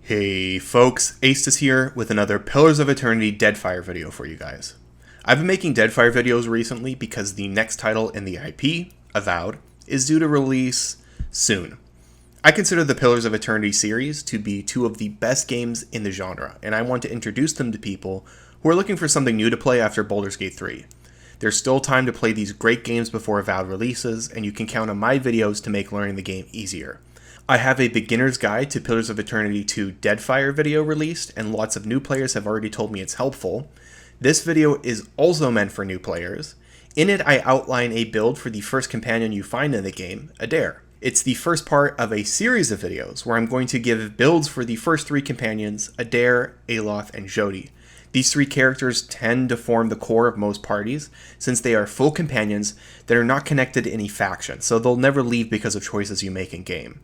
Hey folks, Ace here with another Pillars of Eternity Deadfire video for you guys. I've been making Deadfire videos recently because the next title in the IP, Avowed, is due to release soon. I consider the Pillars of Eternity series to be two of the best games in the genre, and I want to introduce them to people who are looking for something new to play after Baldur's Gate 3. There's still time to play these great games before Avowed releases, and you can count on my videos to make learning the game easier. I have a beginner's guide to Pillars of Eternity 2 Deadfire video released, and lots of new players have already told me it's helpful. This video is also meant for new players. In it, I outline a build for the first companion you find in the game, Eder. It's the first part of a series of videos where I'm going to give builds for the first three companions, Eder, Aloth, and Jodi. These three characters tend to form the core of most parties, since they are full companions that are not connected to any faction, so they'll never leave because of choices you make in game.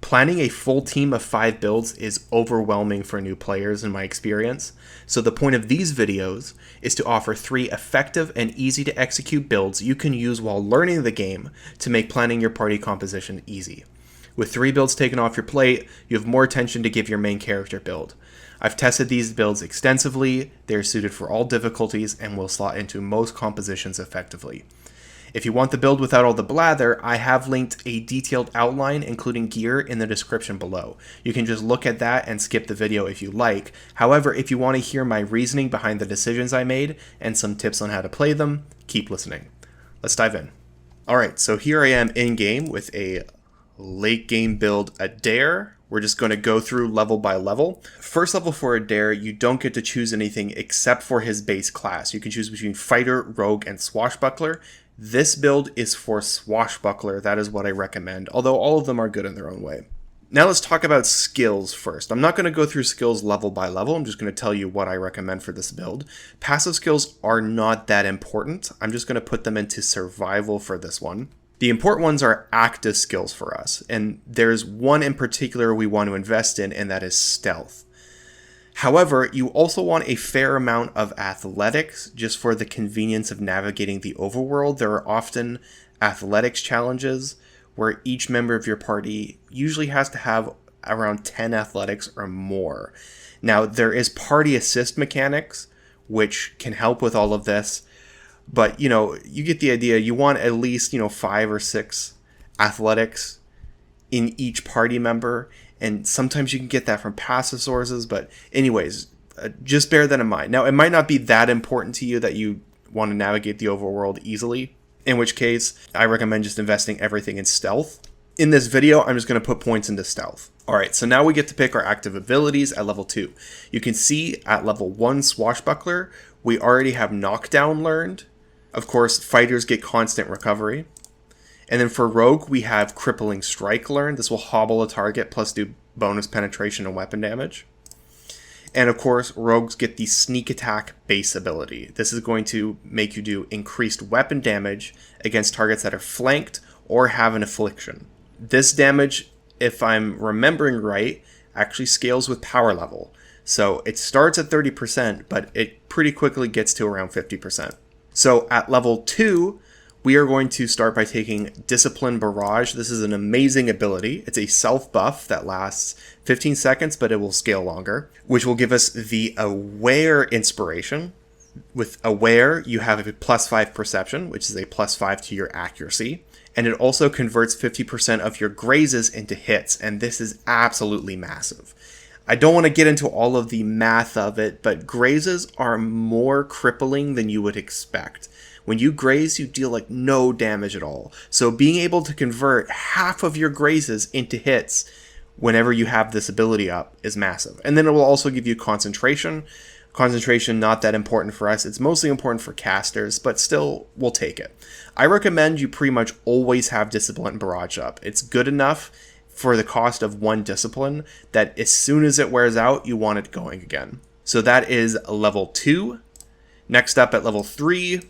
Planning a full team of 5 builds is overwhelming for new players in my experience, so the point of these videos is to offer 3 effective and easy to execute builds you can use while learning the game to make planning your party composition easy. With 3 builds taken off your plate, you have more attention to give your main character build. I've tested these builds extensively, they are suited for all difficulties and will slot into most compositions effectively. If you want the build without all the blather, I have linked a detailed outline including gear in the description below. You can just look at that and skip the video if you like. However, if you want to hear my reasoning behind the decisions I made and some tips on how to play them, keep listening. Let's dive in. Alright, so here I am in game with a late game build Eder. We're just going to go through level by level. First level for Eder, you don't get to choose anything except for his base class. You can choose between Fighter, Rogue, and Swashbuckler. This build is for Swashbuckler, that is what I recommend, although all of them are good in their own way. Now let's talk about skills first. I'm not going to go through skills level by level, I'm just going to tell you what I recommend for this build. Passive skills are not that important, I'm just going to put them into survival for this one. The important ones are active skills for us, and there's one in particular we want to invest in, and that is stealth. However, you also want a fair amount of athletics just for the convenience of navigating the overworld. There are often athletics challenges where each member of your party usually has to have around 10 athletics or more. Now, there is party assist mechanics, which can help with all of this, but, you get the idea. You want at least, 5 or 6 athletics in each party member, and sometimes you can get that from passive sources, but anyways, just bear that in mind. Now, it might not be that important to you that you want to navigate the overworld easily, in which case, I recommend just investing everything in stealth. In this video, I'm just going to put points into stealth. Alright, so now we get to pick our active abilities at level 2. You can see at level 1 Swashbuckler, we already have Knockdown learned. Of course, fighters get constant recovery. And then for Rogue, we have Crippling Strike learned. This will hobble a target plus do bonus penetration and weapon damage. And of course, Rogues get the Sneak Attack base ability. This is going to make you do increased weapon damage against targets that are flanked or have an affliction. This damage, if I'm remembering right, actually scales with power level. So it starts at 30%, but it pretty quickly gets to around 50%. So at level 2, we are going to start by taking Discipline Barrage. This is an amazing ability. It's a self-buff that lasts 15 seconds, but it will scale longer, which will give us the Aware Inspiration. With Aware, you have a +5 Perception, which is a +5 to your accuracy, and it also converts 50% of your grazes into hits, and this is absolutely massive. I don't want to get into all of the math of it, but grazes are more crippling than you would expect. When you graze, you deal no damage at all. So being able to convert half of your grazes into hits whenever you have this ability up is massive. And then it will also give you concentration. Concentration, not that important for us. It's mostly important for casters, but still, we'll take it. I recommend you pretty much always have Discipline Barrage up. It's good enough for the cost of 1 discipline that as soon as it wears out, you want it going again. So that is level 2. Next up at level 3,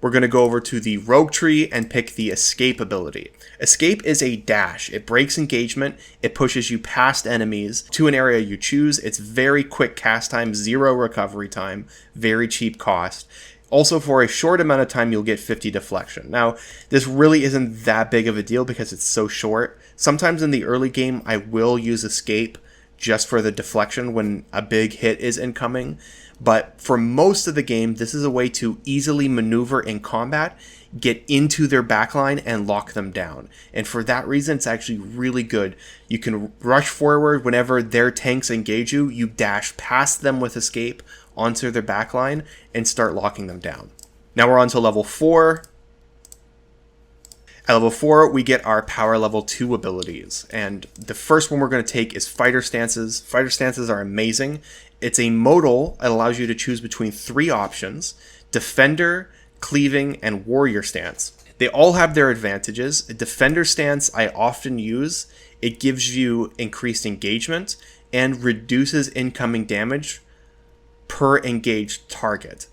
we're going to go over to the Rogue tree and pick the Escape ability. Escape is a dash. It breaks engagement. It pushes you past enemies to an area you choose. It's very quick cast time, 0 recovery time, very cheap cost. Also, for a short amount of time, you'll get 50 deflection. Now, this really isn't that big of a deal because it's so short. Sometimes in the early game, I will use Escape just for the deflection when a big hit is incoming. But for most of the game, this is a way to easily maneuver in combat, get into their backline, and lock them down. And for that reason, it's actually really good. You can rush forward whenever their tanks engage you. You dash past them with escape onto their backline and start locking them down. Now we're on to level 4. At level 4, we get our power level 2 abilities. And the first one we're going to take is Fighter Stances. Fighter Stances are amazing. It's a modal that allows you to choose between 3 options: Defender, Cleaving, and Warrior Stance. They all have their advantages. A Defender Stance I often use. It gives you increased engagement and reduces incoming damage per engaged target.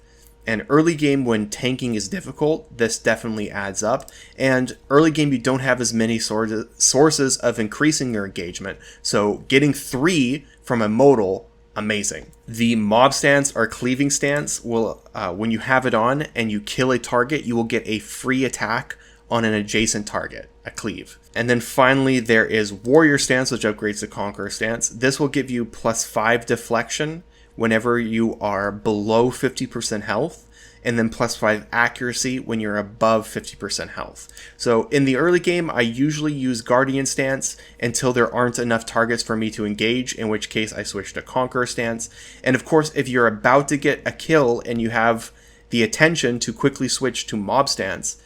And early game, when tanking is difficult, this definitely adds up. And early game, you don't have as many sources of increasing your engagement. So getting 3 from a modal, amazing. The Mob Stance or Cleaving Stance will, when you have it on and you kill a target, you will get a free attack on an adjacent target, a cleave. And then finally, there is Warrior Stance, which upgrades to Conqueror Stance. This will give you +5 deflection whenever you are below 50% health, and then +5 accuracy when you're above 50% health. So in the early game, I usually use Guardian Stance until there aren't enough targets for me to engage, in which case I switch to Conqueror Stance. And of course, if you're about to get a kill and you have the attention to quickly switch to Mob Stance,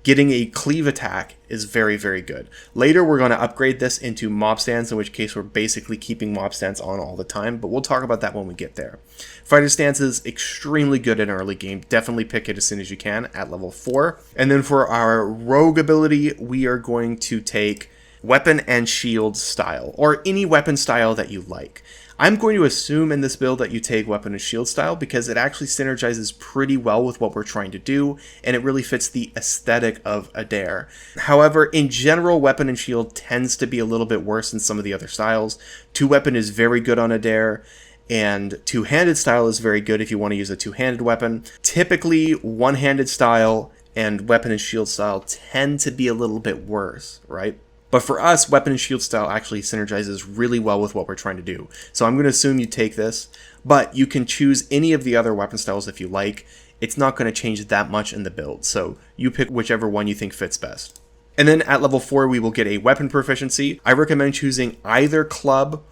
getting a cleave attack is very, very good. Later, we're going to upgrade this into Mob Stance, in which case we're basically keeping Mob Stance on all the time, but we'll talk about that when we get there. Fighter Stance is extremely good in early game. Definitely pick it as soon as you can at level 4. And then for our Rogue ability, we are going to take Weapon and Shield style, or any weapon style that you like. I'm going to assume in this build that you take Weapon and Shield style because it actually synergizes pretty well with what we're trying to do, and it really fits the aesthetic of Eder. However, in general, Weapon and Shield tends to be a little bit worse than some of the other styles. 2-weapon is very good on Eder, and 2-handed style is very good if you want to use a 2-handed weapon. Typically, 1-handed style and Weapon and Shield style tend to be a little bit worse, right? But for us, Weapon and Shield style actually synergizes really well with what we're trying to do. So I'm going to assume you take this, but you can choose any of the other weapon styles if you like. It's not going to change that much in the build, so you pick whichever one you think fits best. And then at level 4, we will get a weapon proficiency. I recommend choosing either club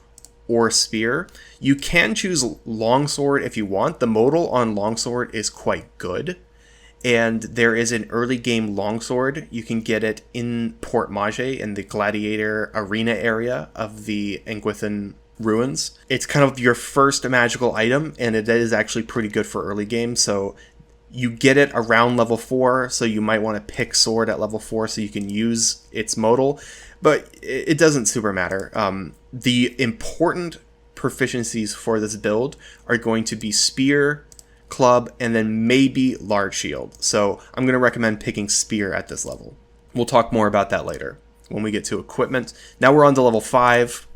or spear. You can choose longsword if you want. The modal on longsword is quite good. And there is an early game longsword. You can get it in Port Mage in the Gladiator Arena area of the Engwithan Ruins. It's kind of your first magical item, and it is actually pretty good for early game. So you get it around level 4, so you might want to pick sword at level 4 so you can use its modal. But it doesn't super matter. The important proficiencies for this build are going to be spear, club, and then maybe large shield. So I'm going to recommend picking spear at this level. We'll talk more about that later when we get to equipment. Now we're on to level 5.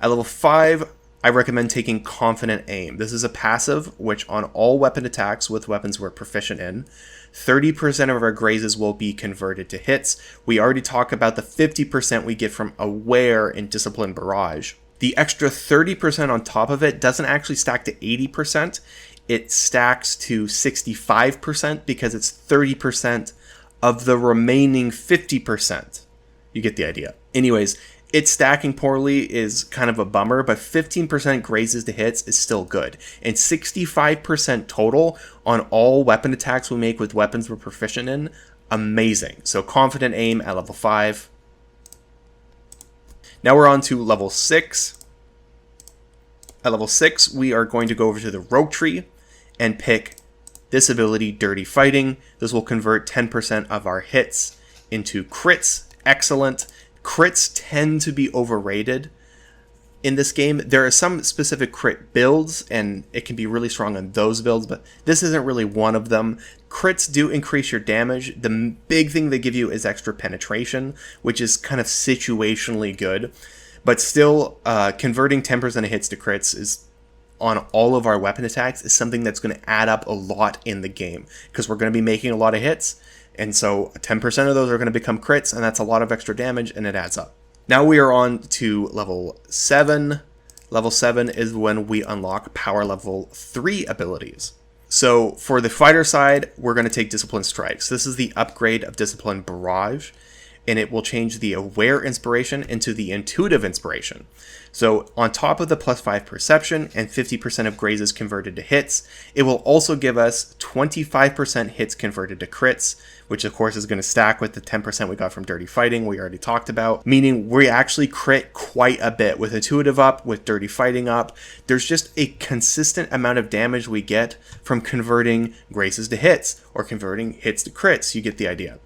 At level 5, I recommend taking Confident Aim. This is a passive which on all weapon attacks with weapons we're proficient in, 30% of our grazes will be converted to hits. We already talked about the 50% we get from Aware in Discipline Barrage. The extra 30% on top of it doesn't actually stack to 80%. It stacks to 65% because it's 30% of the remaining 50%. You get the idea. Anyways, it stacking poorly is kind of a bummer, but 15% grazes to hits is still good. And 65% total on all weapon attacks we make with weapons we're proficient in, amazing. So Confident Aim at level 5. Now we're on to level 6. At level 6, we are going to go over to the Rogue tree and pick this ability, Dirty Fighting. This will convert 10% of our hits into crits. Excellent. Crits tend to be overrated in this game. There are some specific crit builds, and it can be really strong on those builds, but this isn't really one of them. Crits do increase your damage. The big thing they give you is extra penetration, which is kind of situationally good. But still, converting 10% of hits to crits is on all of our weapon attacks is something that's going to add up a lot in the game, because we're going to be making a lot of hits. And so 10% of those are going to become crits, and that's a lot of extra damage, and it adds up. Now we are on to level 7. Level 7 is when we unlock power level 3 abilities. So for the fighter side, we're going to take Discipline Strikes. This is the upgrade of Discipline Barrage, and it will change the Aware Inspiration into the Intuitive Inspiration. So on top of the +5 Perception and 50% of grazes converted to hits, it will also give us 25% hits converted to crits, which of course is going to stack with the 10% we got from Dirty Fighting we already talked about, meaning we actually crit quite a bit with Intuitive up, with Dirty Fighting up. There's just a consistent amount of damage we get from converting grazes to hits or converting hits to crits. You get the idea.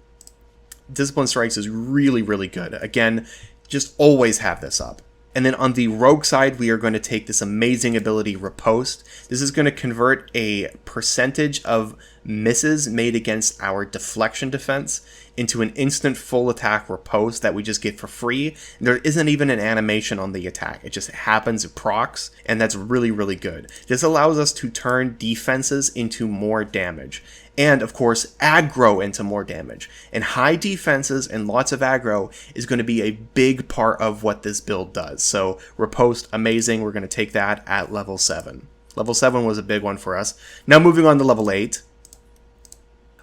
Discipline Strikes is really, really good. Again, just always have this up. And then on the rogue side, we are going to take this amazing ability, Riposte. This is going to convert a percentage of misses made against our deflection defense into an instant full attack riposte that we just get for free. There isn't even an animation on the attack. It just happens, it procs, and that's really, really good. This allows us to turn defenses into more damage. And, of course, aggro into more damage. And high defenses and lots of aggro is going to be a big part of what this build does. So, Riposte, amazing. We're going to take that at level 7. Level 7 was a big one for us. Now moving on to level 8.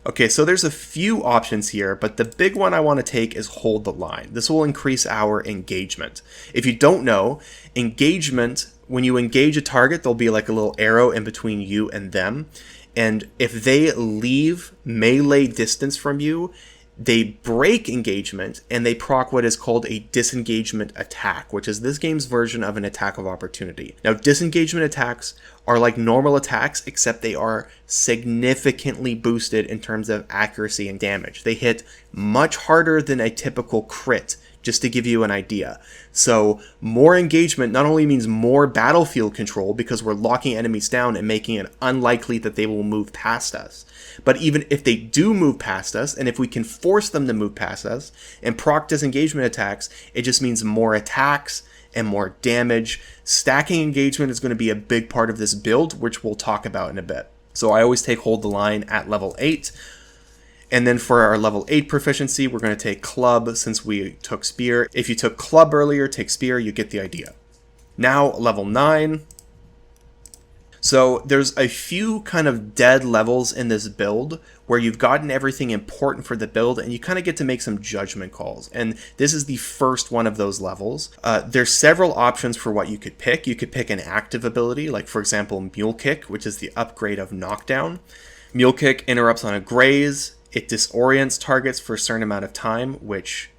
Okay, so there's a few options here, but the big one I want to take is Hold the Line. This will increase our engagement. If you don't know, engagement, when you engage a target, there'll be like a little arrow in between you and them. And if they leave melee distance from you, they break engagement and they proc what is called a disengagement attack, which is this game's version of an attack of opportunity. Now, disengagement attacks are like normal attacks, except they are significantly boosted in terms of accuracy and damage. They hit much harder than a typical crit, just to give you an idea. So more engagement not only means more battlefield control because we're locking enemies down and making it unlikely that they will move past us, but even if they do move past us, and if we can force them to move past us and proc disengagement attacks, it just means more attacks and more damage. Stacking engagement is going to be a big part of this build, which we'll talk about in a bit. So I always take Hold the Line at level 8. And then for our level 8 proficiency, we're going to take Club since we took Spear. If you took Club earlier, take Spear, you get the idea. Now, level 9. So there's a few kind of dead levels in this build where you've gotten everything important for the build and you kind of get to make some judgment calls. And this is the first one of those levels. There's several options for what you could pick. You could pick an active ability, like for example, Mule Kick, which is the upgrade of Knockdown. Mule Kick interrupts on a graze. It disorients targets for a certain amount of time, which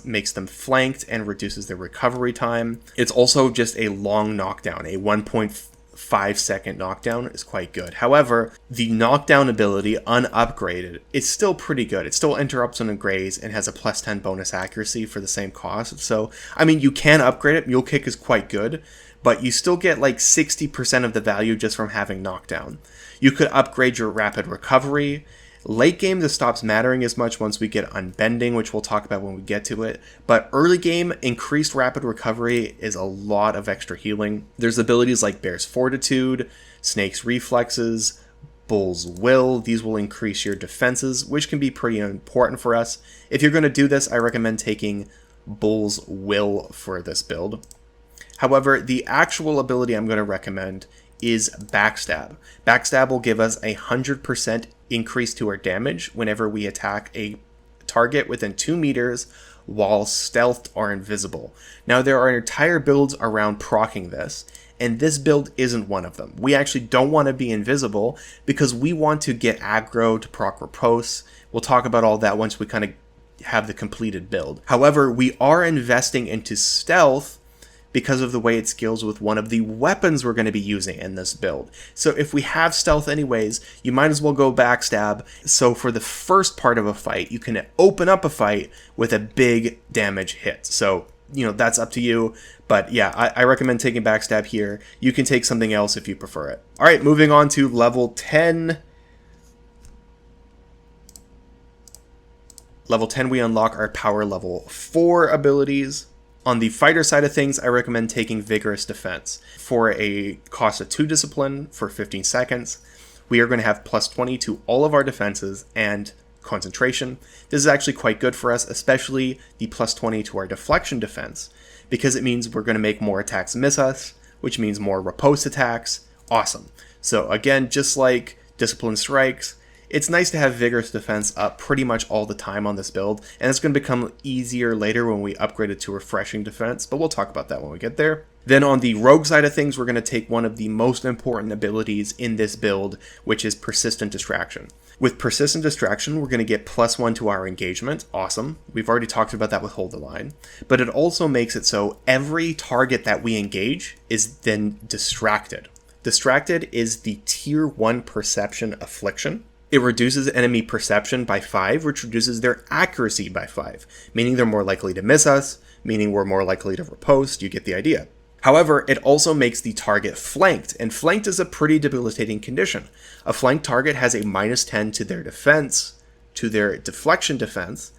makes them flanked and reduces their recovery time. It's also just a long knockdown. A 1.5 second knockdown is quite good. However, the knockdown ability, unupgraded, is still pretty good. It still interrupts on a graze and has a +10 bonus accuracy for the same cost. So, I mean, you can upgrade it. Mule Kick is quite good, but you still get like 60% of the value just from having knockdown. You could upgrade your rapid recovery. Late game, this stops mattering as much once we get Unbending, which we'll talk about when we get to it. But early game, increased rapid recovery is a lot of extra healing. There's abilities like Bear's Fortitude, Snake's Reflexes, Bull's Will. These will increase your defenses, which can be pretty important for us. If you're going to do this, I recommend taking Bull's Will for this build. However, the actual ability I'm going to recommend is Backstab. Backstab will give us 100% increase to our damage whenever we attack a target within 2 meters while stealthed or invisible. Now, there are entire builds around proccing this, and this build isn't one of them. We actually don't want to be invisible because we want to get aggro to proc riposte. We'll talk about all that once we kind of have the completed build. However, we are investing into stealth because of the way it scales with one of the weapons we're going to be using in this build. So if we have stealth anyways, you might as well go Backstab. So for the first part of a fight, you can open up a fight with a big damage hit. So, you know, that's up to you. But yeah, I recommend taking Backstab here. You can take something else if you prefer it. All right, moving on to level 10. Level 10, we unlock our power level 4 abilities. On the fighter side of things, I recommend taking Vigorous Defense. For a cost of 2 discipline for 15 seconds, we are going to have +20 to all of our defenses and concentration. This is actually quite good for us, especially the plus 20 to our deflection defense, because it means we're going to make more attacks miss us, which means more riposte attacks. Awesome. So again, just like Discipline Strikes, it's nice to have Vigorous Defense up pretty much all the time on this build, and it's going to become easier later when we upgrade it to Refreshing Defense, but we'll talk about that when we get there. Then on the rogue side of things, we're going to take one of the most important abilities in this build, which is Persistent Distraction. With Persistent Distraction, we're going to get +1 to our engagement. Awesome. We've already talked about that with Hold the Line. But it also makes it so every target that we engage is then distracted. Distracted is the Tier 1 Perception Affliction. It reduces enemy perception by 5, which reduces their accuracy by 5, meaning they're more likely to miss us, meaning we're more likely to riposte. You get the idea. However, it also makes the target flanked, and flanked is a pretty debilitating condition. A flanked target has a -10 to their defense, to their deflection defense,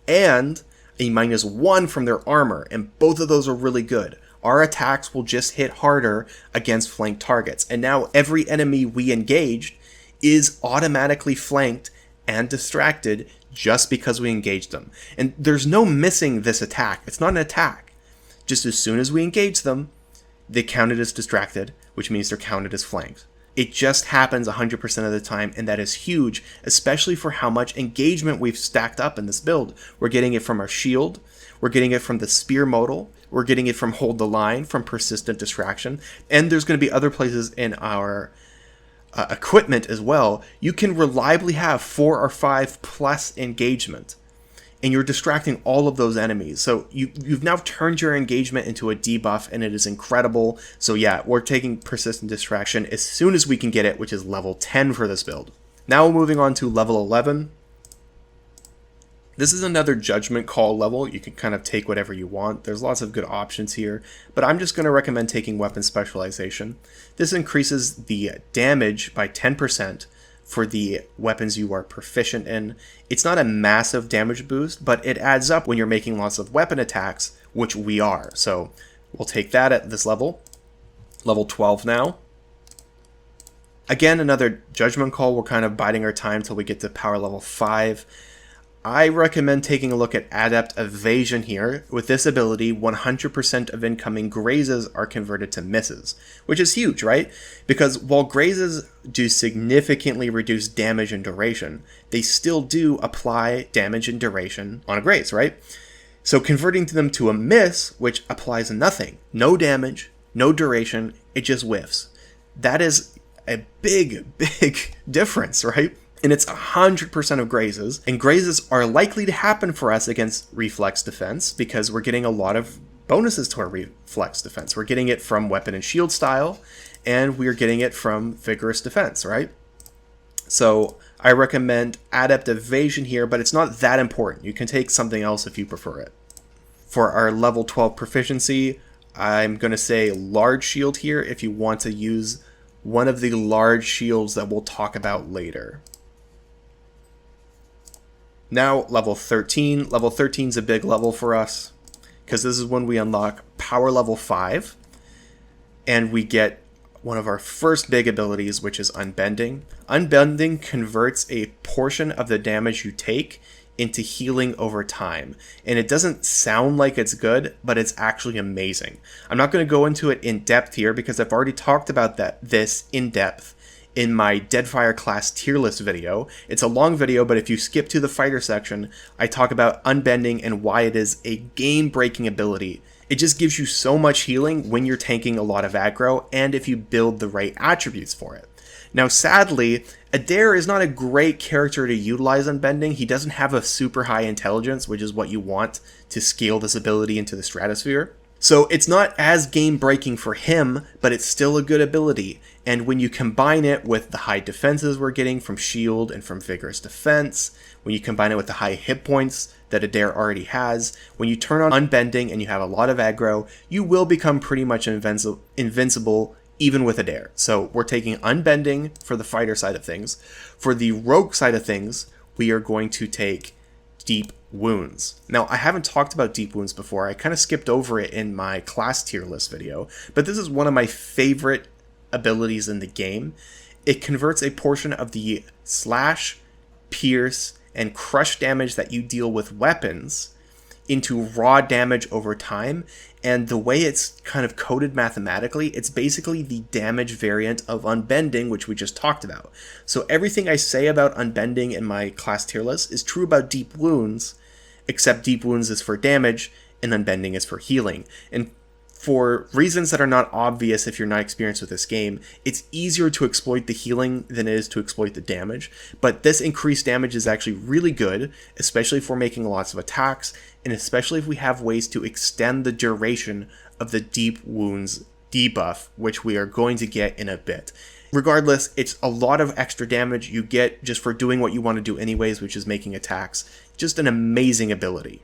and a -1 from their armor, and both of those are really good. Our attacks will just hit harder against flanked targets, and now every enemy we engaged is automatically flanked and distracted just because we engaged them. And there's no missing this attack. It's not an attack. Just as soon as we engage them, they counted as distracted, which means they're counted as flanked. It just happens 100% of the time, and that is huge, especially for how much engagement we've stacked up in this build. We're getting it from our shield, we're getting it from the spear modal, we're getting it from Hold the Line, from Persistent Distraction, and there's going to be other places in our equipment as well. You can reliably have 4 or 5 plus engagement, and you're distracting all of those enemies. So you've now turned your engagement into a debuff, and it is incredible. So yeah, we're taking Persistent Distraction as soon as we can get it, which is level 10 for this build. Now moving on to level 11. This is another judgment call level. You can kind of take whatever you want. There's lots of good options here, but I'm just going to recommend taking Weapon Specialization. This increases the damage by 10% for the weapons you are proficient in. It's not a massive damage boost, but it adds up when you're making lots of weapon attacks, which we are. So we'll take that at this level. Level 12 now. Again, another judgment call. We're kind of biding our time till we get to power level 5. I recommend taking a look at Adept Evasion here. With this ability, 100% of incoming grazes are converted to misses, which is huge, right? Because while grazes do significantly reduce damage and duration, they still do apply damage and duration on a graze, right? So converting them to a miss, which applies nothing, no damage, no duration, it just whiffs. That is a big difference, right? And it's 100% of grazes, and grazes are likely to happen for us against reflex defense because we're getting a lot of bonuses to our reflex defense. We're getting it from weapon and shield style, and we're getting it from vigorous defense, right? So I recommend Adept Evasion here, but it's not that important. You can take something else if you prefer it. For our level 12 proficiency, I'm going to say Large Shield here if you want to use one of the large shields that we'll talk about later. Now, level 13. Level 13 is a big level for us because this is when we unlock power level 5 and we get one of our first big abilities, which is Unbending. Unbending converts a portion of the damage you take into healing over time. And it doesn't sound like it's good, but it's actually amazing. I'm not going to go into it in depth here because I've already talked about this in depth in my Deadfire class tier list video. It's a long video, but if you skip to the fighter section, I talk about Unbending and why it is a game-breaking ability. It just gives you so much healing when you're tanking a lot of aggro and if you build the right attributes for it. Now, sadly, Eder is not a great character to utilize Unbending. He doesn't have a super high intelligence, which is what you want to scale this ability into the stratosphere. So it's not as game-breaking for him, but it's still a good ability. And when you combine it with the high defenses we're getting from shield and from vigorous defense, when you combine it with the high hit points that Eder already has, when you turn on Unbending and you have a lot of aggro, you will become pretty much invincible even with Eder. So we're taking Unbending for the fighter side of things. For the rogue side of things, we are going to take Deep Wounds. Now, I haven't talked about Deep Wounds before. I kind of skipped over it in my class tier list video, but this is one of my favorite abilities in the game. It converts a portion of the slash, pierce, and crush damage that you deal with weapons into raw damage over time. And the way it's kind of coded mathematically, it's basically the damage variant of unbending, which we just talked about. So everything I say about unbending in my class tier list is true about deep wounds, except deep wounds is for damage and unbending is for healing. And for reasons that are not obvious if you're not experienced with this game, it's easier to exploit the healing than it is to exploit the damage. But this increased damage is actually really good, especially if we're making lots of attacks, and especially if we have ways to extend the duration of the deep wounds debuff, which we are going to get in a bit. Regardless, it's a lot of extra damage you get just for doing what you want to do anyways, which is making attacks. Just an amazing ability.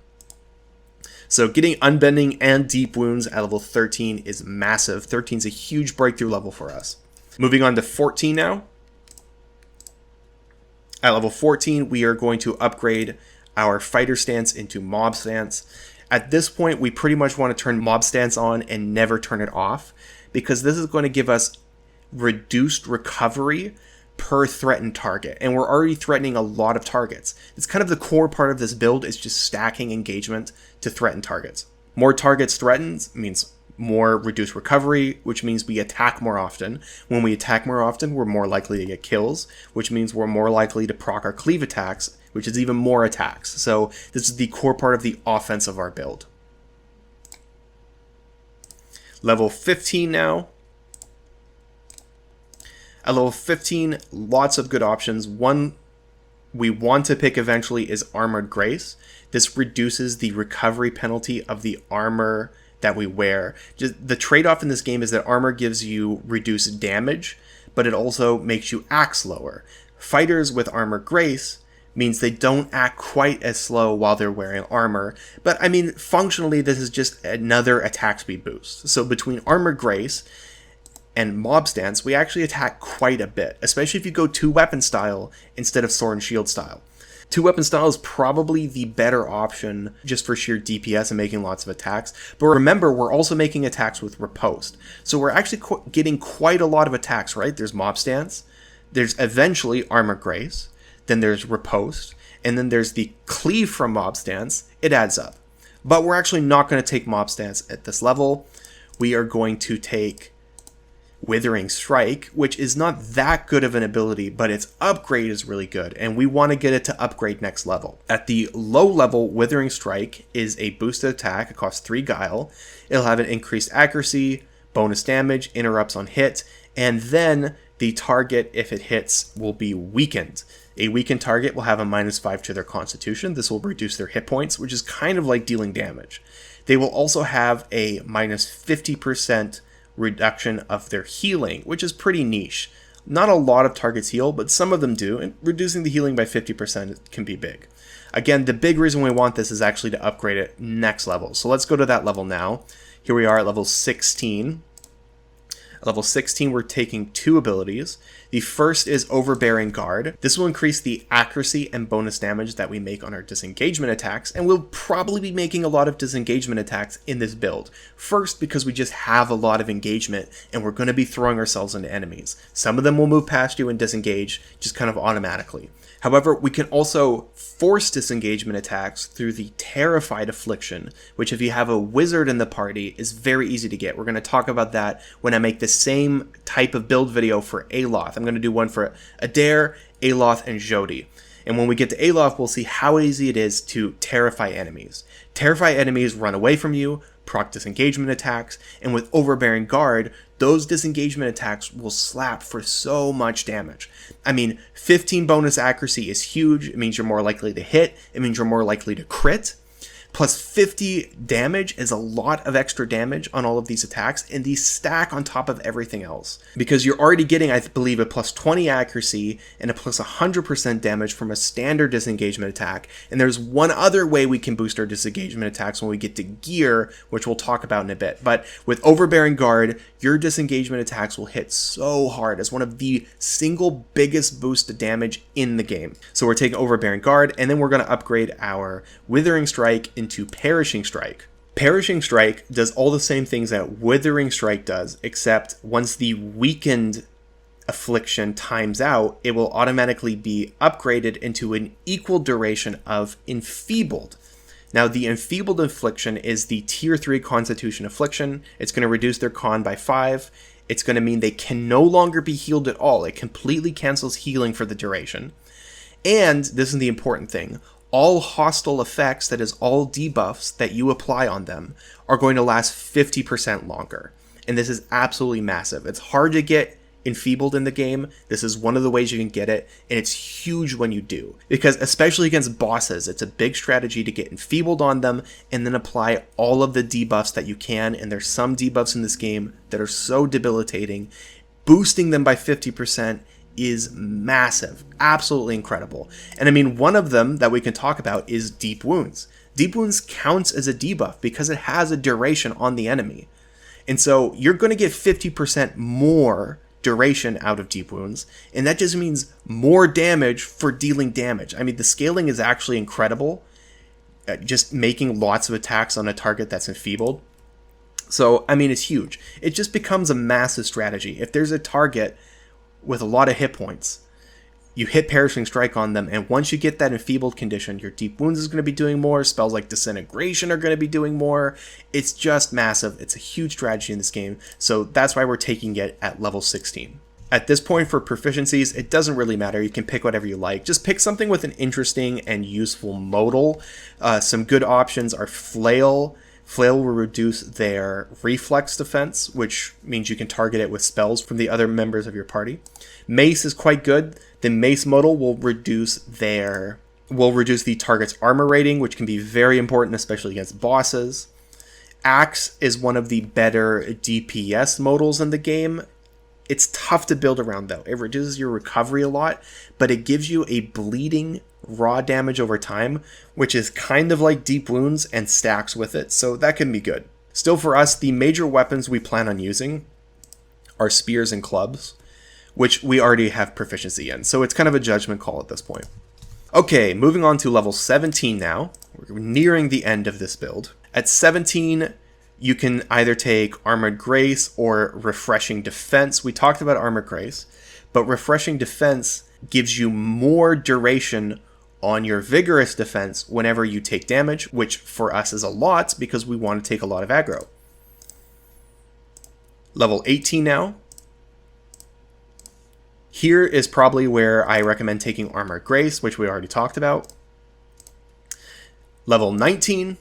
So getting unbending and deep wounds at level 13 is massive. 13 is a huge breakthrough level for us. Moving on to 14 now. At level 14, we are going to upgrade our fighter stance into mob stance. At this point, we pretty much want to turn mob stance on and never turn it off, because this is going to give us reduced recovery per threatened target, and we're already threatening a lot of targets. It's kind of the core part of this build, is just stacking engagement to threaten targets. More targets threatened means more reduced recovery, which means we attack more often. When we attack more often, we're more likely to get kills, which means we're more likely to proc our cleave attacks, which is even more attacks. So this is the core part of the offense of our build. Level 15 now. At level 15, lots of good options. One we want to pick eventually is Armored Grace. This reduces the recovery penalty of the armor that we wear. Just the trade-off in this game is that armor gives you reduced damage, but it also makes you act slower. Fighters with Armored Grace means they don't act quite as slow while they're wearing armor. But I mean, functionally, this is just another attack speed boost. So between Armored Grace and mob stance, we actually attack quite a bit, especially if you go 2-weapon style instead of sword and shield style. 2-weapon style is probably the better option just for sheer DPS and making lots of attacks. But remember, we're also making attacks with riposte. So we're actually getting quite a lot of attacks, right? There's mob stance, there's eventually Armored Grace, then there's riposte, and then there's the cleave from mob stance. It adds up. But we're actually not going to take mob stance at this level. We are going to take Withering Strike, which is not that good of an ability, but its upgrade is really good, and we want to get it to upgrade next level. At the low level, Withering Strike is a boosted attack. It costs 3 Guile. It'll have an increased accuracy, bonus damage, interrupts on hit, and then the target, if it hits, will be weakened. A weakened target will have a -5 to their constitution. This will reduce their hit points, which is kind of like dealing damage. They will also have a -50% reduction of their healing, which is pretty niche. Not a lot of targets heal, but some of them do, and reducing the healing by 50% can be big. Again, the big reason we want this is actually to upgrade it next level. So let's go to that level now. Here we are at level 16. At level 16, we're taking 2 abilities. The first is Overbearing Guard. This will increase the accuracy and bonus damage that we make on our disengagement attacks, and we'll probably be making a lot of disengagement attacks in this build. First, because we just have a lot of engagement, and we're going to be throwing ourselves into enemies. Some of them will move past you and disengage, just kind of automatically. However, we can also force disengagement attacks through the Terrified Affliction, which if you have a wizard in the party is very easy to get. We're going to talk about that when I make the same type of build video for Aloth. I'm going to do one for Eder, Aloth, and Jodi. And when we get to Aloth, we'll see how easy it is to terrify enemies. Terrify enemies run away from you, proc disengagement attacks, and with Overbearing Guard, those disengagement attacks will slap for so much damage. I mean, 15 bonus accuracy is huge. It means you're more likely to hit. It means you're more likely to crit. Plus 50 damage is a lot of extra damage on all of these attacks, and these stack on top of everything else. Because you're already getting, I believe, a plus 20 accuracy and a plus 100% damage from a standard disengagement attack. And there's one other way we can boost our disengagement attacks when we get to gear, which we'll talk about in a bit. But with Overbearing Guard, your disengagement attacks will hit so hard as one of the single biggest boosts to damage in the game. So we're taking Overbearing Guard, and then we're going to upgrade our Withering Strike into Perishing Strike. Perishing Strike does all the same things that Withering Strike does, except once the weakened affliction times out, it will automatically be upgraded into an equal duration of enfeebled. Now, the enfeebled affliction is the tier 3 constitution affliction. It's going to reduce their con by 5. It's going to mean they can no longer be healed at all. It completely cancels healing for the duration. And this is the important thing. All hostile effects, that is all debuffs that you apply on them, are going to last 50% longer. And this is absolutely massive. It's hard to get enfeebled in the game. This is one of the ways you can get it, and it's huge when you do, because especially against bosses, it's a big strategy to get enfeebled on them and then apply all of the debuffs that you can. And there's some debuffs in this game that are so debilitating. Boosting them by 50% is massive, absolutely incredible. And I mean, one of them that we can talk about is Deep Wounds. Deep Wounds counts as a debuff because it has a duration on the enemy. And so you're going to get 50% more duration out of Deep Wounds, and that just means more damage for dealing damage. I mean, the scaling is actually incredible, just making lots of attacks on a target that's enfeebled. So, I mean, it's huge. It just becomes a massive strategy. If there's a target with a lot of hit points, you hit Perishing Strike on them, and once you get that enfeebled condition, your Deep Wounds is going to be doing more, spells like Disintegration are going to be doing more. It's just massive. It's a huge strategy in this game, so that's why we're taking it at level 16. At this point for proficiencies, it doesn't really matter. You can pick whatever you like. Just pick something with an interesting and useful modal. Some good options are Flail. Flail will reduce their reflex defense, which means you can target it with spells from the other members of your party. Mace is quite good. The Mace modal will reduce the target's armor rating, which can be very important, especially against bosses. Axe is one of the better DPS modals in the game. It's tough to build around, though. It reduces your recovery a lot, but it gives you a bleeding raw damage over time, which is kind of like Deep Wounds and stacks with it, so that can be good. Still, for us, the major weapons we plan on using are spears and clubs, which we already have proficiency in, so it's kind of a judgment call at this point. Okay, moving on to level 17 now. We're nearing the end of this build. At 17, you can either take Armored Grace or Refreshing Defense. We talked about Armored Grace, but Refreshing Defense gives you more duration on your Vigorous Defense whenever you take damage, which for us is a lot because we want to take a lot of aggro. Level 18 now. Here is probably where I recommend taking Armored Grace, which we already talked about. Level 19.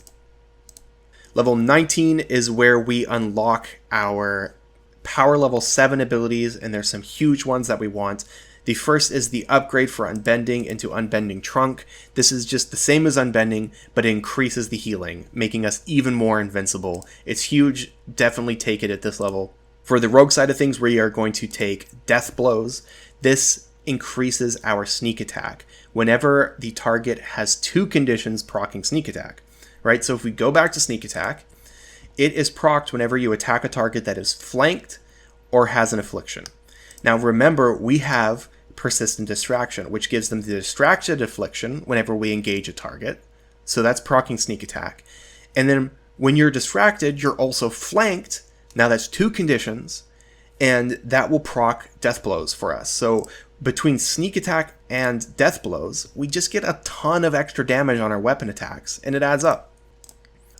Level 19 is where we unlock our power level 7 abilities, and there's some huge ones that we want. The first is the upgrade for Unbending into Unbending Trunk. This is just the same as Unbending, but it increases the healing, making us even more invincible. It's huge. Definitely take it at this level. For the rogue side of things, we are going to take Death Blows. This increases our sneak attack whenever the target has 2 conditions proccing sneak attack. Right? So if we go back to sneak attack, it is procced whenever you attack a target that is flanked or has an affliction. Now remember, we have persistent distraction, which gives them the distracted affliction whenever we engage a target. So that's proccing sneak attack. And then when you're distracted, you're also flanked. Now that's 2 conditions, and that will proc Death Blows for us. So between sneak attack and Death Blows, we just get a ton of extra damage on our weapon attacks, and it adds up.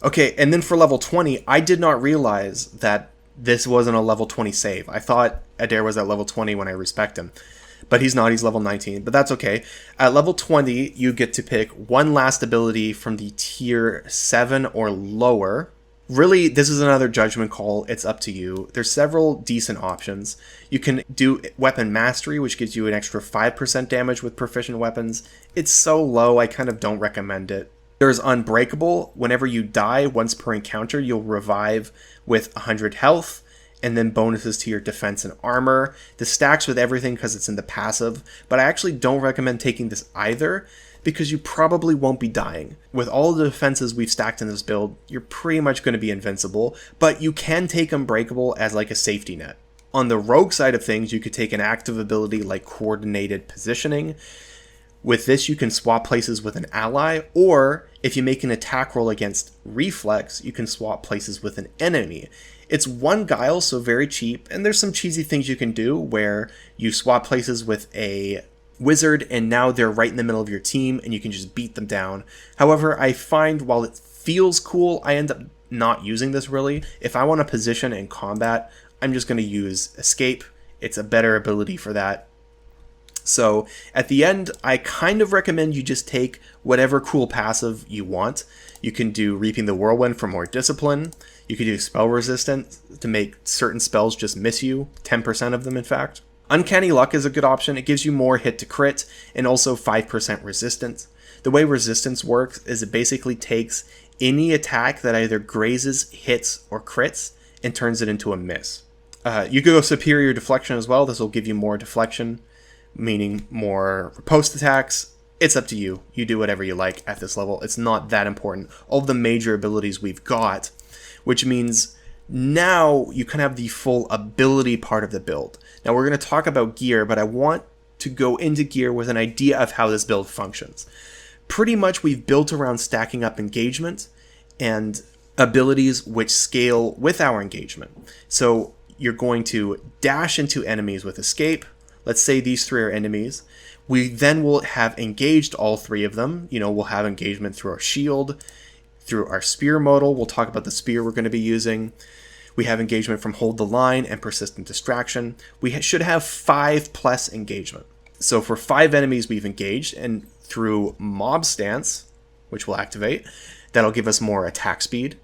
Okay, and then for level 20, I did not realize that this wasn't a level 20 save. I thought Eder was at level 20 when I respect him, but he's not. He's level 19, but that's okay. At level 20, you get to pick one last ability from the tier 7 or lower. Really, this is another judgment call. It's up to you. There's several decent options. You can do Weapon Mastery, which gives you an extra 5% damage with proficient weapons. It's so low, I kind of don't recommend it. There's Unbreakable. Whenever you die, once per encounter, you'll revive with 100 health, and then bonuses to your defense and armor. This stacks with everything because it's in the passive, but I actually don't recommend taking this either, because you probably won't be dying. With all the defenses we've stacked in this build, you're pretty much going to be invincible, but you can take Unbreakable as like a safety net. On the rogue side of things, you could take an active ability like Coordinated Positioning. With this, you can swap places with an ally, or if you make an attack roll against reflex, you can swap places with an enemy. It's 1 guile, so very cheap, and there's some cheesy things you can do where you swap places with a wizard and now they're right in the middle of your team and you can just beat them down. However, I find while it feels cool, I end up not using this really. If I want to position in combat, I'm just going to use escape. It's a better ability for that. So at the end, I kind of recommend you just take whatever cool passive you want. You can do Reaping the Whirlwind for more discipline. You can do Spell Resistance to make certain spells just miss you, 10% of them in fact. Uncanny Luck is a good option. It gives you more hit to crit and also 5% resistance. The way resistance works is it basically takes any attack that either grazes, hits, or crits and turns it into a miss. You could go Superior Deflection as well. This will give you more deflection, meaning more riposte attacks. It's up to you. You do whatever you like at this level. It's not that important. All of the major abilities we've got, which means now you can have the full ability part of the build. Now we're going to talk about gear, but I want to go into gear with an idea of how this build functions. Pretty much we've built around stacking up engagement and abilities which scale with our engagement. So you're going to dash into enemies with escape. Let's say these 3 are enemies. We then will have engaged all 3 of them. We'll have engagement through our shield, through our spear modal. We'll talk about the spear we're going to be using. We have engagement from Hold the Line and Persistent Distraction. We should have 5+ engagement. So for 5 enemies we've engaged, and through Mob Stance, which we'll activate, that'll give us more attack speed.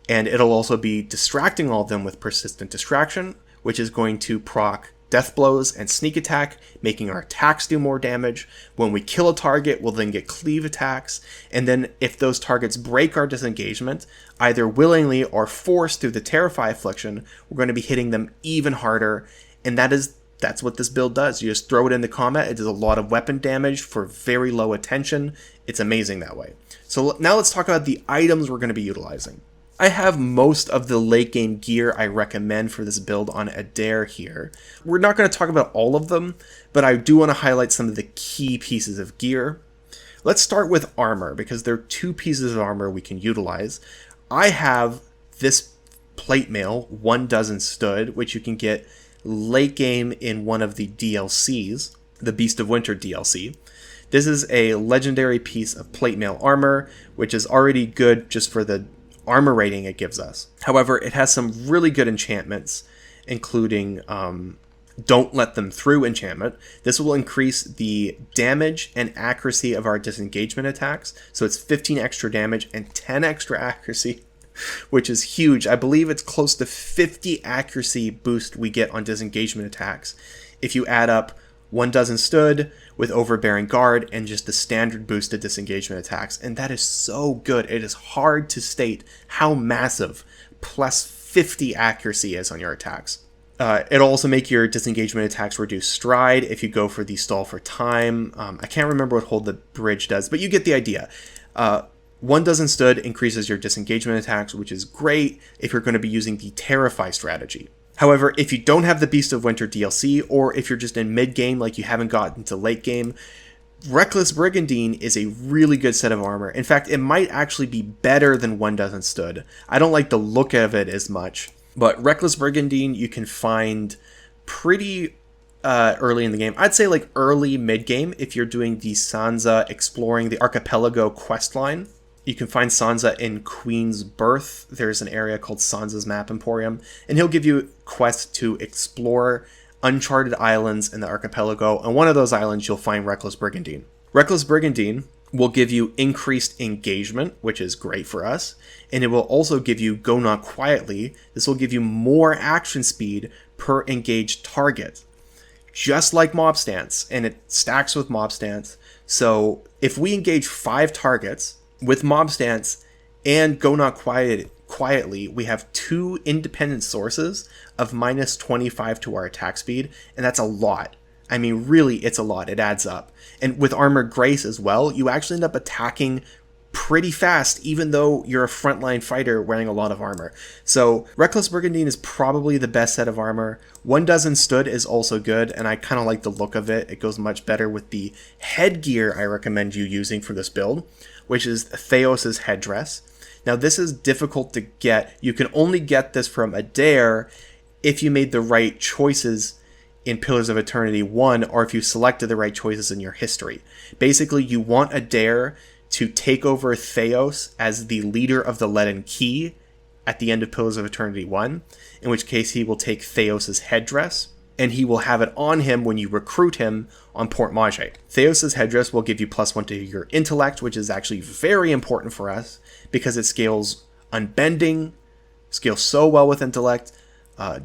And it'll also be distracting all of them with Persistent Distraction, which is going to proc Death Blows and Sneak Attack, making our attacks do more damage. When we kill a target, we'll then get Cleave attacks. And then if those targets break our disengagement, either willingly or forced through the Terrify Affliction, we're going to be hitting them even harder. And that's what this build does. You just throw it into combat. It does a lot of weapon damage for very low attention. It's amazing that way. So now let's talk about the items we're going to be utilizing. I have most of the late game gear I recommend for this build on Eder here. We're not going to talk about all of them, but I do want to highlight some of the key pieces of gear. Let's start with armor, because there are 2 pieces of armor we can utilize. I have this plate mail, 1 dozen stood, which you can get late game in one of the DLCs, the Beast of Winter DLC. This is a legendary piece of plate mail armor, which is already good just for the armor rating it gives us. However, it has some really good enchantments, including Don't Let Them Through enchantment. This will increase the damage and accuracy of our disengagement attacks. So it's 15 extra damage and 10 extra accuracy, which is huge. I believe it's close to 50 accuracy boost we get on disengagement attacks if you add up 1 dozen stood with Overbearing Guard and just the standard boosted disengagement attacks. And that is so good. It is hard to state how massive plus 50 accuracy is on your attacks. It'll also make your disengagement attacks reduce stride if you go for the stall for time. I can't remember what Hold the Bridge does, but you get the idea. 1 dozen stood increases your disengagement attacks, which is great if you're going to be using the Terrify strategy. However, if you don't have the Beast of Winter DLC, or if you're just in mid-game like you haven't gotten to late game, Reckless Brigandine is a really good set of armor. In fact, it might actually be better than 1 dozen stood. I don't like the look of it as much, but Reckless Brigandine you can find pretty early in the game. I'd say like early mid-game if you're doing the Sansa exploring the Archipelago questline. You can find Sansa in Queen's Birth. There's an area called Sansa's Map Emporium, and he'll give you quests to explore uncharted islands in the archipelago. On one of those islands, you'll find Reckless Brigandine. Reckless Brigandine will give you increased engagement, which is great for us, and it will also give you Go Not Quietly. This will give you more action speed per engaged target, just like Mob Stance, and it stacks with Mob Stance. So if we engage 5 targets with Mob Stance and Go Not Quietly, we have 2 independent sources of minus 25 to our attack speed, and that's a lot. I mean, really, it's a lot. It adds up. And with Armored Grace as well, you actually end up attacking pretty fast, even though you're a frontline fighter wearing a lot of armor. So Reckless Brigandine is probably the best set of armor. 1 dozen stood is also good, and I kind of like the look of it. It goes much better with the headgear I recommend you using for this build. which is Theos' headdress. Now this is difficult to get. You can only get this from Eder if you made the right choices in Pillars of Eternity 1, or if you selected the right choices in your history. Basically, you want Eder to take over Theos as the leader of the Leaden Key at the end of Pillars of Eternity 1, in which case he will take Theos' headdress, and he will have it on him when you recruit him on Port Mage. Theos' headdress will give you +1 to your intellect, which is actually very important for us, because it scales Unbending, scales so well with intellect,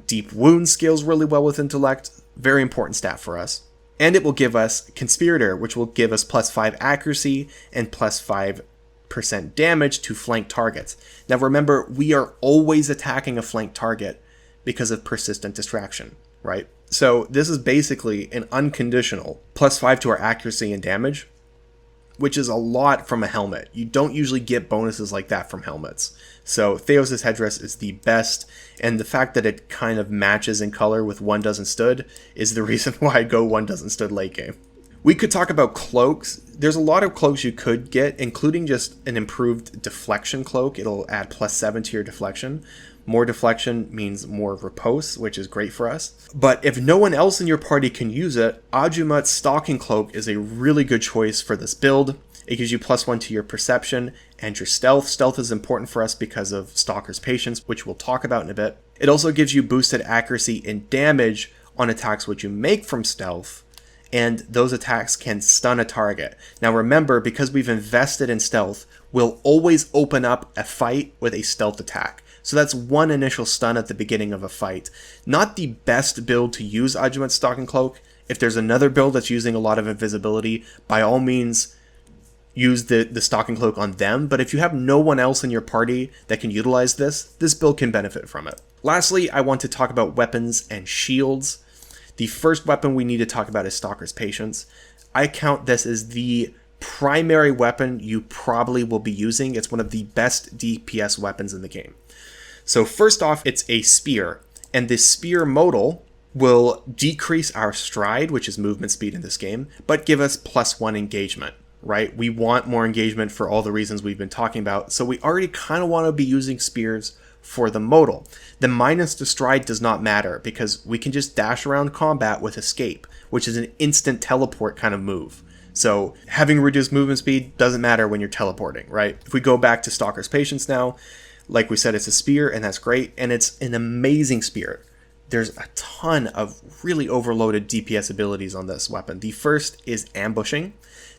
Deep Wound scales really well with intellect, very important stat for us. And it will give us Conspirator, which will give us +5 accuracy and +5% damage to flank targets. Now remember, we are always attacking a flank target because of persistent distraction, right? So this is basically an unconditional +5 to our accuracy and damage, which is a lot from a helmet. You don't usually get bonuses like that from helmets. So Theos' headdress is the best, and the fact that it kind of matches in color with 1 Dozen Stood is the reason why I go 1 Dozen Stood late game. We could talk about cloaks. There's a lot of cloaks you could get, including just an improved deflection cloak. It'll add +7 to your deflection. More deflection means more repose, which is great for us. But if no one else in your party can use it, Ajumut's Stalking Cloak is a really good choice for this build. It gives you +1 to your perception and your stealth. Stealth is important for us because of Stalker's Patience, which we'll talk about in a bit. It also gives you boosted accuracy and damage on attacks which you make from stealth, and those attacks can stun a target. Now remember, because we've invested in stealth, we'll always open up a fight with a stealth attack. So that's 1 initial stun at the beginning of a fight. Not the best build to use Ajumut's Stalking Cloak. If there's another build that's using a lot of invisibility, by all means use the Stalking Cloak on them. But if you have no one else in your party that can utilize this build can benefit from it. Lastly, I want to talk about weapons and shields. The first weapon we need to talk about is Stalker's Patience. I count this as the primary weapon you probably will be using. It's one of the best DPS weapons in the game. So first off, it's a spear, and this spear modal will decrease our stride, which is movement speed in this game, but give us +1 engagement, right? We want more engagement for all the reasons we've been talking about, so we already kind of want to be using spears for the modal. The minus to stride does not matter, because we can just dash around combat with escape, which is an instant teleport kind of move. So having reduced movement speed doesn't matter when you're teleporting, right? If we go back to Stalker's Patience now, like we said, it's a spear, and that's great, and it's an amazing spear. There's a ton of really overloaded DPS abilities on this weapon. The first is ambushing.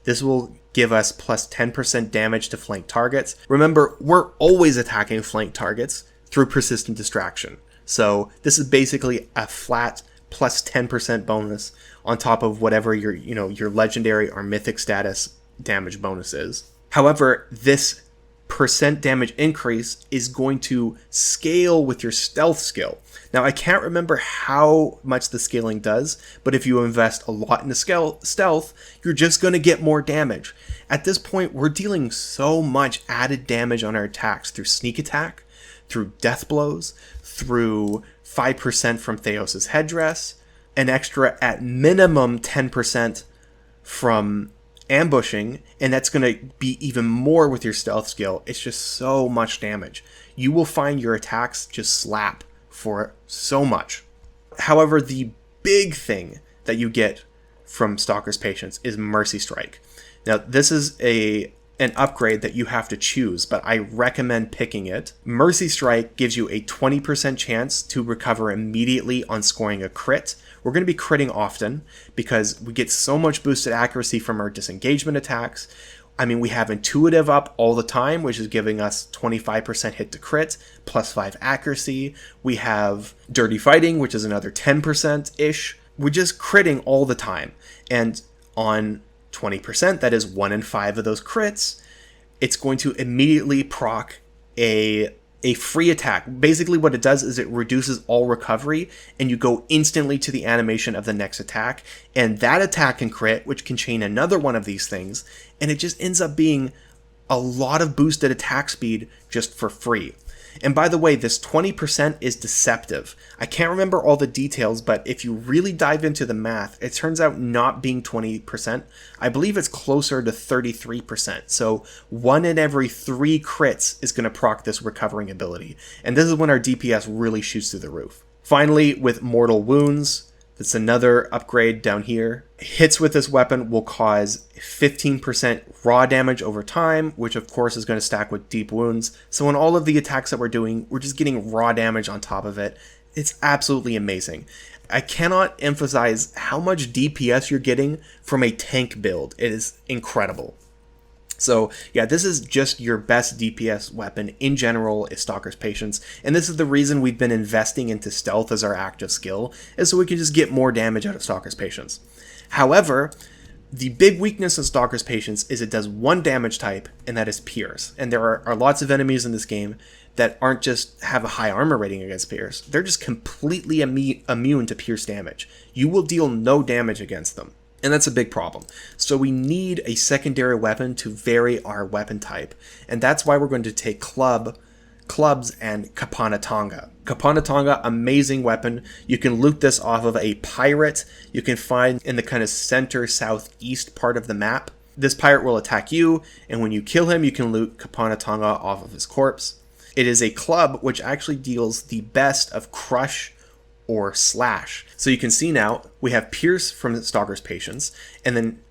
This will give us +10% damage to flank targets. Remember, we're always attacking flank targets through persistent distraction. So this is basically a flat +10% bonus on top of whatever your legendary or mythic status damage bonus is. However, this percent damage increase is going to scale with your stealth skill. Now, I can't remember how much the scaling does, but if you invest a lot into stealth, you're just going to get more damage. At this point, we're dealing so much added damage on our attacks through sneak attack, through death blows, through 5% from Theos' headdress, an extra at minimum 10% from ambushing, and that's going to be even more with your stealth skill. It's just so much damage. You will find your attacks just slap for so much. However, the big thing that you get from Stalker's Patience is Mercy Strike. Now, this is an upgrade that you have to choose, but I recommend picking it. Mercy Strike gives you a 20% chance to recover immediately on scoring a crit. We're going to be critting often because we get so much boosted accuracy from our disengagement attacks. I mean, we have Intuitive up all the time, which is giving us 25% hit to crit, +5 accuracy. We have Dirty Fighting, which is another 10%-ish. We're just critting all the time. And on 20%, that is 1 in 5 of those crits, it's going to immediately proc a free attack. Basically what it does is it reduces all recovery, and you go instantly to the animation of the next attack, and that attack can crit, which can chain another one of these things, and it just ends up being a lot of boosted attack speed just for free. And by the way, this 20% is deceptive. I can't remember all the details, but if you really dive into the math, it turns out not being 20%. I believe it's closer to 33%. So 1 in every 3 crits is going to proc this recovering ability. And this is when our DPS really shoots through the roof. Finally, with Mortal Wounds, that's another upgrade down here. Hits with this weapon will cause 15% raw damage over time, which of course is going to stack with deep wounds. So in all of the attacks that we're doing, we're just getting raw damage on top of it. It's absolutely amazing. I cannot emphasize how much DPS you're getting from a tank build. It is incredible. So yeah, this is just your best DPS weapon in general is Stalker's Patience, and this is the reason we've been investing into stealth as our active skill, is so we can just get more damage out of Stalker's Patience. However, the big weakness of Stalker's Patience is it does one damage type, and that is Pierce. And there are lots of enemies in this game that aren't just have a high armor rating against Pierce, they're just completely immune to Pierce damage. You will deal no damage against them. And that's a big problem. So we need a secondary weapon to vary our weapon type. And that's why we're going to take clubs and Kapana Tonga. Kapana Tonga, amazing weapon. You can loot this off of a pirate you can find in the kind of center southeast part of the map. This pirate will attack you, and when you kill him, you can loot Kapana Tonga off of his corpse. It is a club which actually deals the best of Crush or Slash. So you can see now we have Pierce from Stalker's Patience, and then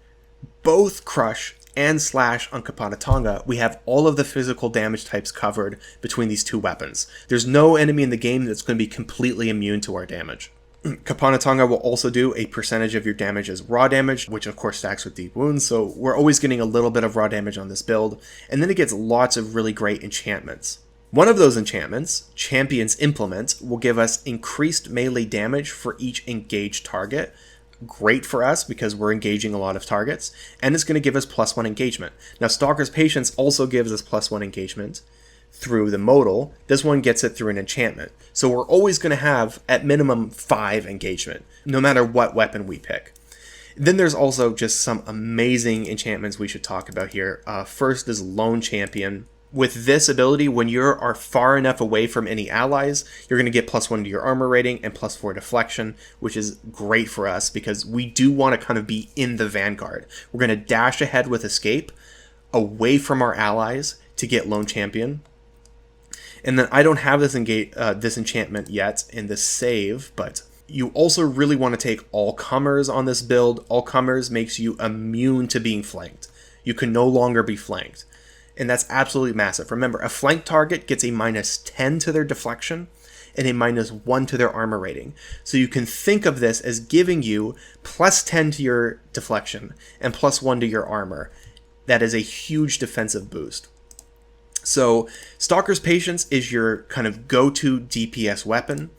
both Crush and Slash on Kapana Tonga, we have all of the physical damage types covered between these two weapons. There's no enemy in the game that's going to be completely immune to our damage. Kapana Tonga will also do a percentage of your damage as raw damage, which of course stacks with deep wounds, so we're always getting a little bit of raw damage on this build, and then it gets lots of really great enchantments. One of those enchantments, Champion's Implement, will give us increased melee damage for each engaged target. Great for us because we're engaging a lot of targets, and it's going to give us +1 engagement. Now, Stalker's Patience also gives us +1 engagement through the modal. This one gets it through an enchantment. So we're always going to have, at minimum, 5 engagement, no matter what weapon we pick. Then there's also just some amazing enchantments we should talk about here. First is Lone Champion. With this ability, when you are far enough away from any allies, you're going to get +1 to your armor rating and +4 deflection, which is great for us because we do want to kind of be in the vanguard. We're going to dash ahead with Escape away from our allies to get Lone Champion. And then I don't have this enchantment yet in this save, but you also really want to take All Comers on this build. All Comers makes you immune to being flanked. You can no longer be flanked. And that's absolutely massive. Remember, a flank target gets a -10 to their deflection and a -1 to their armor rating. So you can think of this as giving you +10 to your deflection and +1 to your armor. That is a huge defensive boost. So Stalker's Patience is your kind of go-to DPS weapon.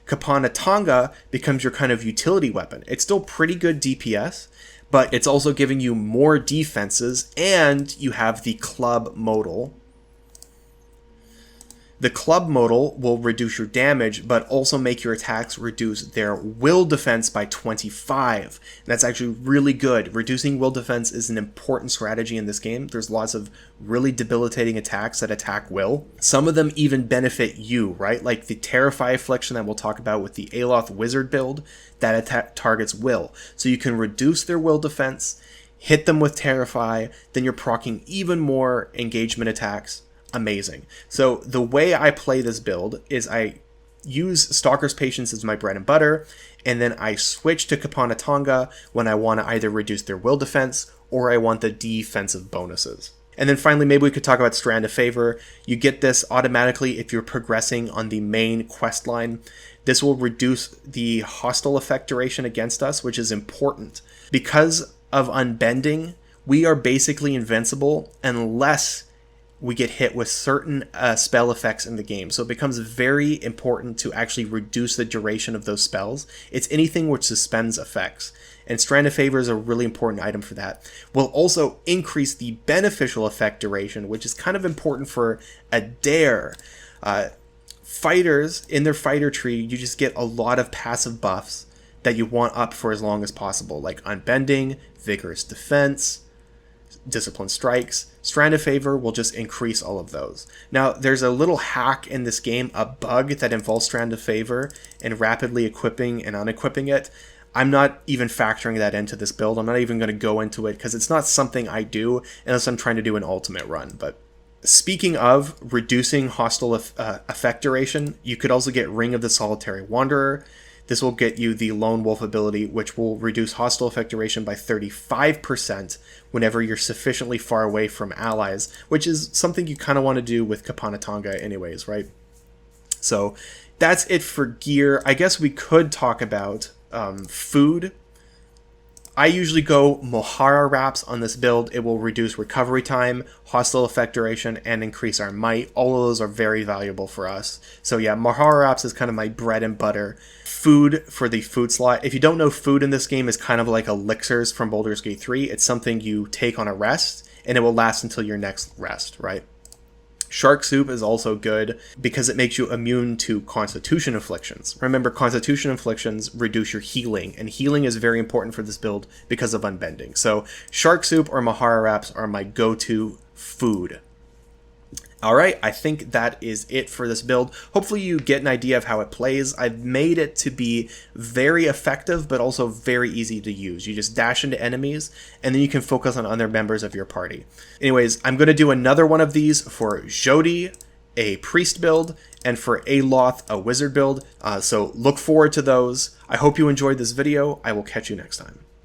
Kapana Tonga becomes your kind of utility weapon. It's still pretty good DPS, but it's also giving you more defenses, and you have the club modal. The club modal will reduce your damage, but also make your attacks reduce their will defense by 25. And that's actually really good. Reducing will defense is an important strategy in this game. There's lots of really debilitating attacks that attack will. Some of them even benefit you, right? Like the Terrify Affliction that we'll talk about with the Aloth Wizard build, that targets will. So you can reduce their will defense, hit them with Terrify, then you're proccing even more engagement attacks. Amazing. So the way I play this build is I use Stalker's Patience as my bread and butter, and then I switch to Kapana Tonga when I want to either reduce their will defense or I want the defensive bonuses. And then finally, maybe we could talk about Strand of Favor. You get this automatically if you're progressing on the main quest line. This will reduce the hostile effect duration against us, which is important. Because of Unbending, we are basically invincible unless we get hit with certain spell effects in the game. So it becomes very important to actually reduce the duration of those spells. It's anything which suspends effects. And Strand of Favor is a really important item for that. We'll also increase the beneficial effect duration, which is kind of important for Eder. Fighters, in their fighter tree, you just get a lot of passive buffs that you want up for as long as possible, like Unbending, Vigorous Defense, Discipline Strikes. Strand of Favor will just increase all of those. Now, there's a little hack in this game, a bug that involves Strand of Favor and rapidly equipping and unequipping it. I'm not even factoring that into this build. I'm not even going to go into it because it's not something I do unless I'm trying to do an ultimate run. But speaking of reducing hostile effect duration, you could also get Ring of the Solitary Wanderer. This will get you the Lone Wolf ability, which will reduce hostile effect duration by 35% whenever you're sufficiently far away from allies, which is something you kind of want to do with Kapanatonga anyways, right? So that's it for gear. I guess we could talk about food. I usually go Mohara Wraps on this build. It will reduce recovery time, hostile effect duration, and increase our might. All of those are very valuable for us. So yeah, Mohara Wraps is kind of my bread and butter. Food for the food slot. If you don't know, food in this game is kind of like elixirs from Baldur's Gate 3. It's something you take on a rest, and it will last until your next rest, right? Shark Soup is also good because it makes you immune to Constitution Afflictions. Remember, Constitution Afflictions reduce your healing, and healing is very important for this build because of Unbending. So Shark Soup or Mohara Wraps are my go-to food. Alright, I think that is it for this build. Hopefully you get an idea of how it plays. I've made it to be very effective, but also very easy to use. You just dash into enemies, and then you can focus on other members of your party. Anyways, I'm going to do another one of these for Jody, a priest build, and for Aloth, a wizard build. So look forward to those. I hope you enjoyed this video. I will catch you next time.